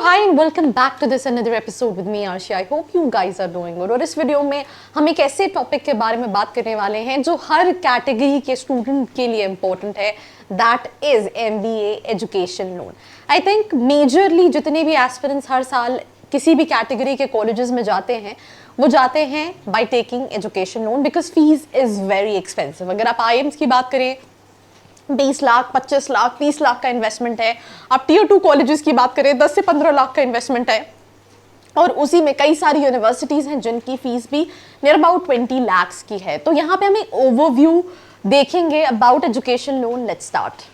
hi and welcome back to this another episode with me Arshi. I hope you guys are doing good. और इस video में हम एक ऐसे topic के बारे में बात करने वाले हैं जो हर कैटेगरी के स्टूडेंट के लिए इम्पोर्टेंट है. That is MBA education loan. I think majorly जितने भी एस्पिरेंट्स हर साल किसी भी कैटेगरी के कॉलेजेस में जाते हैं वो जाते हैं by taking education loan because fees is very expensive. अगर आप IIMs की बात करें 20 लाख 25 लाख 30 लाख का इन्वेस्टमेंट है. आप टियर 2 कॉलेजेस की बात करें 10 से 15 लाख का इन्वेस्टमेंट है. और उसी में कई सारी यूनिवर्सिटीज़ हैं जिनकी फीस भी नियर अबाउट 20 लाख्स की है. तो यहाँ पे हम एक ओवरव्यू देखेंगे about education loan. Let's start.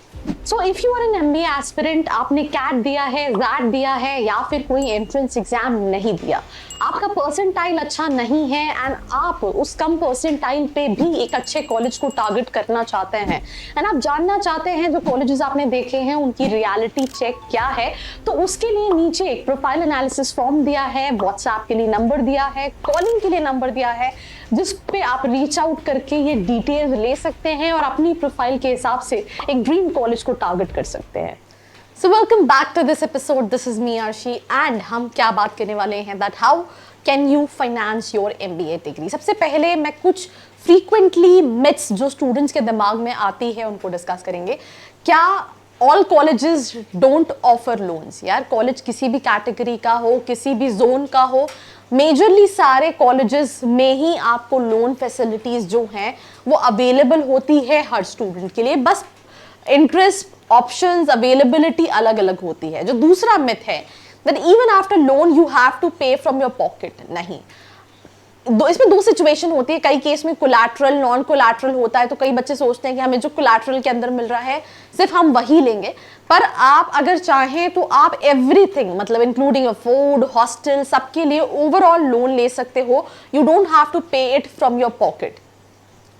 So if you are an MBA aspirant, आपने कैट दिया है, जैट दिया है या फिर कोई एंट्रेंस एग्जाम नहीं दिया, आपका परसेंटाइल अच्छा नहीं है एंड आप उस कम परसेंटाइल पे भी एक अच्छे कॉलेज को टारगेट करना चाहते हैं एंड आप जानना चाहते हैं जो कॉलेजेस आपने देखे हैं उनकी रियलिटी चेक क्या है, तो उसके लिए नीचे एक प्रोफाइल एनालिसिस फॉर्म दिया है, व्हाट्सएप के लिए नंबर दिया है, कॉलिंग के लिए नंबर दिया है, जिस पे आप रीच आउट करके ये डिटेल्स ले सकते हैं और अपनी प्रोफाइल के हिसाब से एक ड्रीम कॉलेज को टारगेट कर सकते हैं. So welcome back to this episode. This is me Arshi and हम क्या बात करने वाले हैं that how can you finance your MBA degree. सबसे पहले मैं कुछ frequently myths जो स्टूडेंट्स के दिमाग में आती है उनको डिस्कस करेंगे. क्या all colleges don't offer loans? यार कॉलेज किसी भी कैटेगरी का हो, किसी भी जोन का हो, मेजरली सारे कॉलेजेस में ही आपको लोन फैसिलिटीज जो हैं वो अवेलेबल होती है हर स्टूडेंट के लिए. बस इंटरेस्ट, ऑप्शंस, अवेलेबिलिटी अलग अलग होती है. जो दूसरा मिथ है that even after loan you have to pay from your pocket. नहीं, इसमें दो सिचुएशन होती है. कई केस में कोलैटरल, नॉन कोलैटरल होता है, तो कई बच्चे सोचते हैं कि हमें जो कोलैटरल के अंदर मिल रहा है सिर्फ हम वही लेंगे. पर आप अगर चाहें तो आप एवरीथिंग मतलब इंक्लूडिंग फूड, हॉस्टल, सबके लिए ओवरऑल लोन ले सकते हो. You don't have to pay it from your pocket.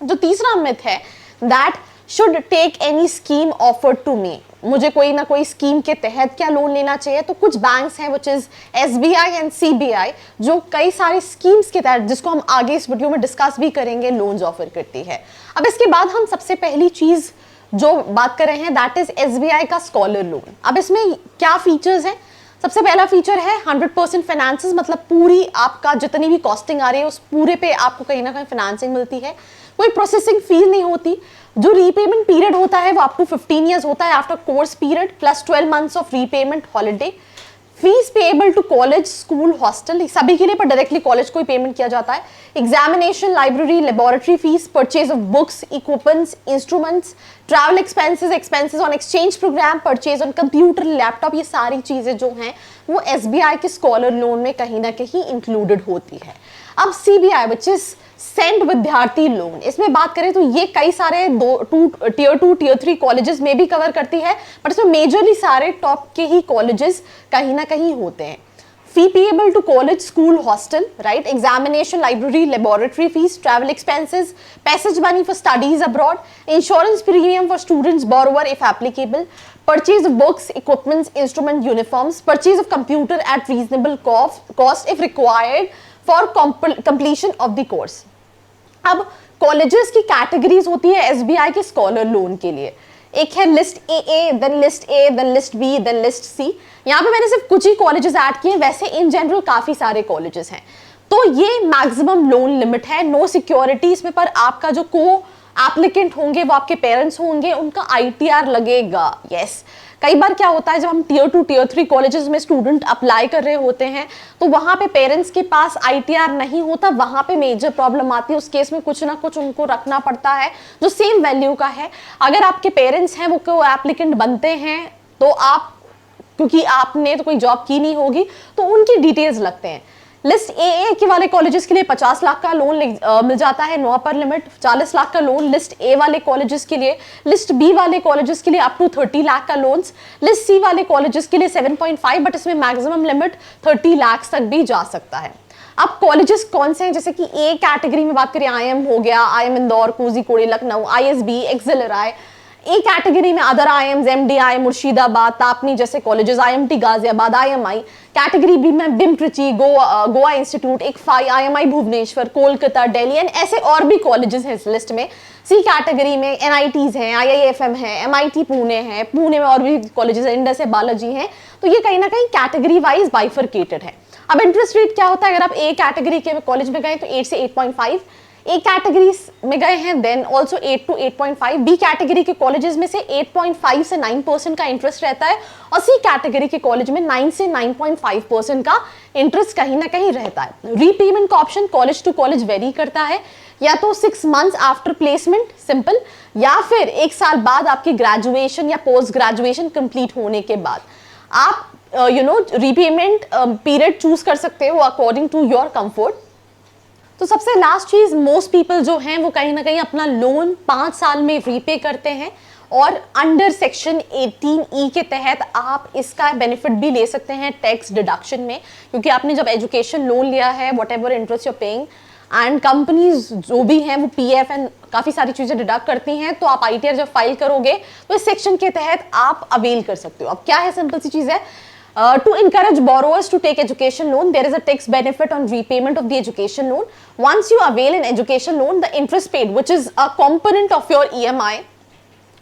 जो तीसरा मिथ है that should take any scheme offered to me. मुझे कोई ना कोई स्कीम के तहत क्या लोन लेना चाहिए. तो कुछ बैंक्स हैं which is SBI and CBI जो कई सारी स्कीम्स के तहत, जिसको हम आगे इस वीडियो में डिस्कस भी करेंगे, लोन्स ऑफर करती है. अब इसके बाद हम सबसे पहली चीज जो बात कर रहे हैं दैट इज SBI का स्कॉलर लोन. अब इसमें क्या फीचर्स हैं? सबसे पहला फीचर है 100% फाइनेंसेस, मतलब पूरी आपका जितनी भी कॉस्टिंग आ रही है उस पूरे पे आपको कहीं ना कहीं फाइनेंसिंग मिलती है. कोई प्रोसेसिंग फीस नहीं होती. जो रीपेमेंट पीरियड होता है वो अप टू 15 ईयर्स होता है after course period plus 12 months of repayment holiday. Fees payable to college, school, hostel सभी के लिए, पर डायरेक्टली कॉलेज को ही पेमेंट किया जाता है. Examination, library, laboratory fees, purchase of books, equipments, instruments, travel expenses, expenses on exchange program, purchase on computer, laptop, ये सारी चीजें जो हैं वो SBI के स्कॉलर लोन में कहीं ना कहीं इंक्लूडेड होती है. अब CBI विच इज सेंट विद्यार्थी लोन, इसमें बात करें तो ये कई सारे टियर 2 टियर 3 कॉलेजेस में भी कवर करती है, पर इसमें मेजरली सारे टॉप के ही कॉलेजेस कहीं ना कहीं होते हैं. Fee payable to college, school, hostel, right, examination, library, laboratory fees, travel expenses, passage money for studies abroad, insurance premium for students, borrower if applicable, purchase of books, equipments, instrument, uniforms, purchase of computer at reasonable cost if required for completion of the course. अब colleges की categories होती है SBI के scholar loan के लिए. एक है list AA, then list A, then list B, then list C. यहाँ पे मैंने सिर्फ कुछ ही कॉलेजेस ऐड किए, वैसे इन जनरल काफी सारे कॉलेजेस हैं. तो ये मैक्सिमम लोन लिमिट है, नो सिक्योरिटी इसमें, पर आपका जो को एप्लीकेंट होंगे वो आपके पेरेंट्स होंगे, उनका ITR लगेगा. यस, कई बार क्या होता है जब हम टियर 2 टियर 3 कॉलेजेस में स्टूडेंट अप्लाई कर रहे होते हैं तो वहाँ पे पेरेंट्स के पास ITR नहीं होता, वहाँ पे मेजर प्रॉब्लम आती है. उस केस में कुछ ना कुछ उनको रखना पड़ता है जो सेम वैल्यू का है. अगर आपके पेरेंट्स हैं वो एप्लीकेंट बनते हैं तो आप, क्योंकि आपने तो कोई जॉब की नहीं होगी, तो उनकी डिटेल्स लगते हैं. लिस्ट AA के वाले कॉलेजेस के लिए 50 लाख का लोन मिल जाता है, नो अपर लिमिट. 40 लाख का लोन लिस्ट A वाले कॉलेजेस के लिए. लिस्ट B वाले कॉलेजेस के लिए अप टू 30 लाख का लोन्स. लिस्ट C वाले कॉलेजेस के लिए 7.5, बट इसमें मैक्सिमम लिमिट 30 लाख तक भी जा सकता है. अब कॉलेजेस कौन से हैं, जैसे कि A कैटेगरी में बात करें, IIM हो गया, IIM Indore, Kozhikode, Lucknow, ISB, XLRI, A category में other IIMs, MDI Murshidabad, TAPMI जैसे colleges, IMT Ghaziabad, IMI। Category B में BIM Trichy, Goa institute, ICFAI, IMI Bhubaneswar, Kolkata, Delhi and ऐसे और भी कॉलेजेस हैं इस लिस्ट में। सी कैटेगरी में NITs हैं, IIFM है, MIT पुणे है, पुणे में और भी कॉलेजेस हैं, इंडस है, बालाजी हैं। तो ये कहीं ना कहीं कैटेगरी वाइज बाइफरकेटेड है। अब इंटरेस्ट रेट क्या होता है, अगर आप ए कैटेगरी के कॉलेज में गए तो 8 से 8.5, ए कैटेगरी में गए हैं then also 8 to 8.5, B category के कॉलेजेस में से 8.5 से 9% का इंटरेस्ट रहता है और सी कैटेगरी के कॉलेज में 9 से 9.5% का इंटरेस्ट कहीं ना कहीं रहता है। रीपेमेंट का option college to college vary करता है, या तो 6 months आफ्टर प्लेसमेंट सिंपल, या फिर 1 साल बाद आपकी ग्रेजुएशन या पोस्ट ग्रेजुएशन कंप्लीट होने के बाद आप रीपेमेंट पीरियड चूज कर सकते हो अकॉर्डिंग टू योर कंफर्ट। तो सबसे लास्ट चीज, मोस्ट पीपल जो हैं वो कहीं ना कहीं अपना लोन 5 साल में रीपे करते हैं और अंडर सेक्शन 18E के तहत आप इसका बेनिफिट भी ले सकते हैं टैक्स डिडक्शन में, क्योंकि आपने जब एजुकेशन लोन लिया है whatever interest you're paying and companies जो भी हैं वो PF एंड काफ़ी सारी चीज़ें डिडक्ट करती हैं, तो आप ITR जब फाइल करोगे तो इस सेक्शन के तहत आप अवेल कर सकते हो। अब क्या है, सिंपल सी चीज़ है, to encourage borrowers to take education loan, there is a tax benefit on repayment of the education loan. Once you avail an education loan, the interest paid, which is a component of your EMI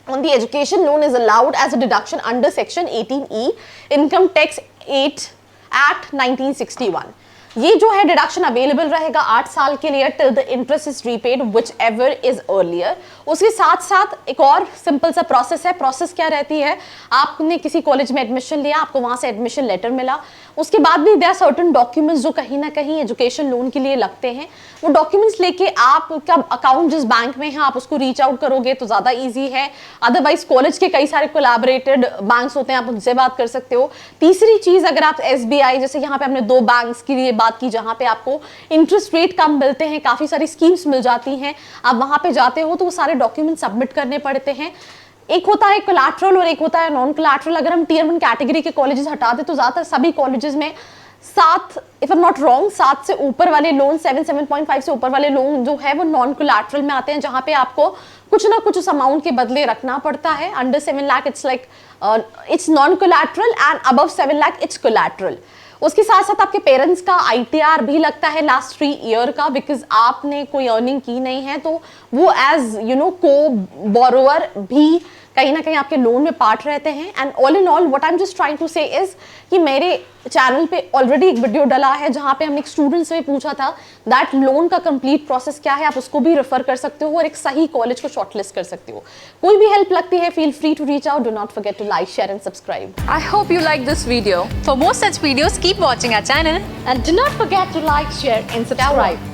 on the education loan, is allowed as a deduction under section 18E Income Tax 8 Act 1961. ये जो है deduction available रहेगा 8 साल के लिए till the interest is repaid which ever is earlier. उसके साथ साथ एक और सिंपल सा प्रोसेस है। प्रोसेस क्या रहती है, आपने किसी कॉलेज में एडमिशन लिया, आपको वहां से एडमिशन लेटर मिला, उसके बाद भी देयर आर सर्टेन डॉक्यूमेंट्स जो कहीं ना कहीं एजुकेशन लोन के लिए लगते हैं। वो डॉक्यूमेंट्स लेके आपका अकाउंट जिस बैंक में है आप उसको रीच आउट करोगे तो ज़्यादा ईजी है। अदरवाइज कॉलेज के कई सारे कोलैबोरेटेड बैंक्स होते हैं, आप उनसे बात कर सकते हो। तीसरी चीज़, अगर आप SBI जैसे यहाँ पे हमने 2 बैंक्स के लिए बात की जहाँ पे आपको इंटरेस्ट रेट कम मिलते हैं, काफ़ी सारी स्कीम्स मिल जाती हैं, आप वहाँ पे जाते हो तो वो सारे डॉक्यूमेंट सबमिट करने पड़ते हैं। एक होता है कोलैटरल और एक होता है नॉन कोलैटरल। अगर हम Tier 1 कैटेगरी के कॉलेजेस हटा दें तो ज़्यादातर सभी कॉलेजेस में 7 if I am not wrong 7 से ऊपर वाले लोन, 7.5 से ऊपर वाले लोन जो है वो नॉन कोलैटरल में आते हैं, जहाँ पे आपको कुछ ना कुछ उस अमाउंट के बदले रखना पड़ता है। Under 7 lakh it's like it's non collateral and above 7 lakh it's collateral. उसके साथ साथ आपके पेरेंट्स का ITR भी लगता है लास्ट 3 ईयर का, बिकॉज आपने कोई अर्निंग की नहीं है तो वो एज को बोरोवर भी कहीं ना कहीं आपके लोन में पार्ट रहते हैं। And all in all what I am just trying to say is कि मेरे चैनल पे ऑलरेडी एक वीडियो डला है जहाँ पे हमने एक स्टूडेंट से पूछा था दैट लोन का कंप्लीट प्रोसेस क्या है, आप उसको भी रेफर कर सकते हो और एक सही कॉलेज को शॉर्टलिस्ट कर सकते हो। कोई भी हेल्प लगती है feel free to reach out. Do not forget to like, share and subscribe. I hope you like this video. For more such videos, keep watching our channel. And do not forget to like, share and subscribe.